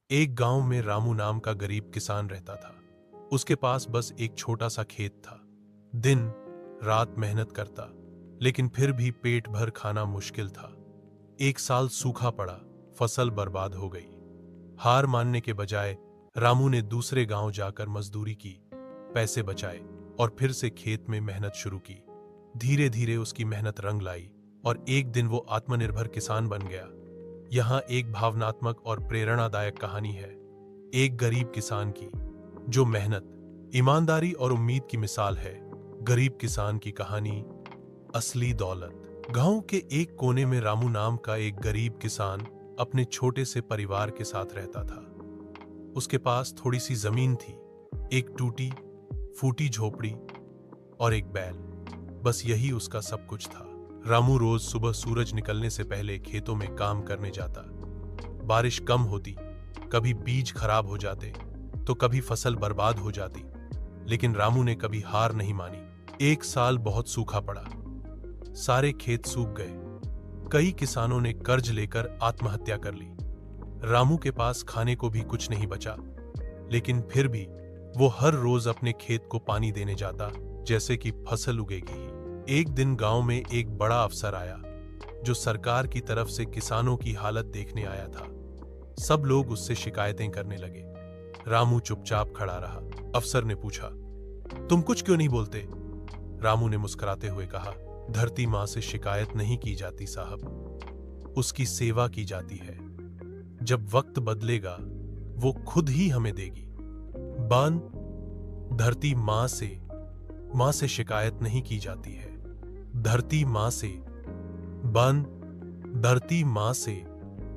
एक गांव में रामू नाम का गरीब किसान रहता था। उसके पास बस एक छोटा सा खेत था। दिन रात मेहनत करता, लेकिन फिर भी पेट भर खाना मुश्किल था। एक साल सूखा पड़ा, फसल बर्बाद हो गई। हार मानने के बजाय रामू ने दूसरे गांव जाकर मजदूरी की, पैसे बचाए और फिर से खेत में मेहनत शुरू की। धीरे धीरे उसकी मेहनत रंग लाई और एक दिन वो आत्मनिर्भर किसान बन गया। यहाँ एक भावनात्मक और प्रेरणादायक कहानी है, एक गरीब किसान की जो मेहनत, ईमानदारी और उम्मीद की मिसाल है। गरीब किसान की कहानी, असली दौलत। गांव के एक कोने में रामू नाम का एक गरीब किसान अपने छोटे से परिवार के साथ रहता था। उसके पास थोड़ी सी जमीन थी, एक टूटी फूटी झोपड़ी और एक बैल। बस यही उसका सब कुछ था। रामू रोज सुबह सूरज निकलने से पहले खेतों में काम करने जाता। बारिश कम होती, कभी बीज खराब हो जाते तो कभी फसल बर्बाद हो जाती, लेकिन रामू ने कभी हार नहीं मानी। एक साल बहुत सूखा पड़ा, सारे खेत सूख गए। कई किसानों ने कर्ज लेकर आत्महत्या कर ली। रामू के पास खाने को भी कुछ नहीं बचा, लेकिन फिर भी वो हर रोज अपने खेत को पानी देने जाता, जैसे कि फसल उगेगी ही। एक दिन गांव में एक बड़ा अफसर आया, जो सरकार की तरफ से किसानों की हालत देखने आया था। सब लोग उससे शिकायतें करने लगे। रामू चुपचाप खड़ा रहा। अफसर ने पूछा, तुम कुछ क्यों नहीं बोलते? रामू ने मुस्कुराते हुए कहा, धरती मां से शिकायत नहीं की जाती साहब, उसकी सेवा की जाती है। जब वक्त बदलेगा वो खुद ही हमें देगी। बान धरती मां से शिकायत नहीं की जाती है। धरती मां से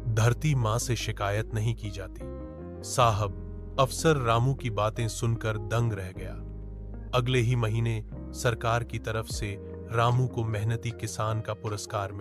धरती मां से शिकायत नहीं की जाती साहब। अफसर रामू की बातें सुनकर दंग रह गया। अगले ही महीने सरकार की तरफ से रामू को मेहनती किसान का पुरस्कार मिला।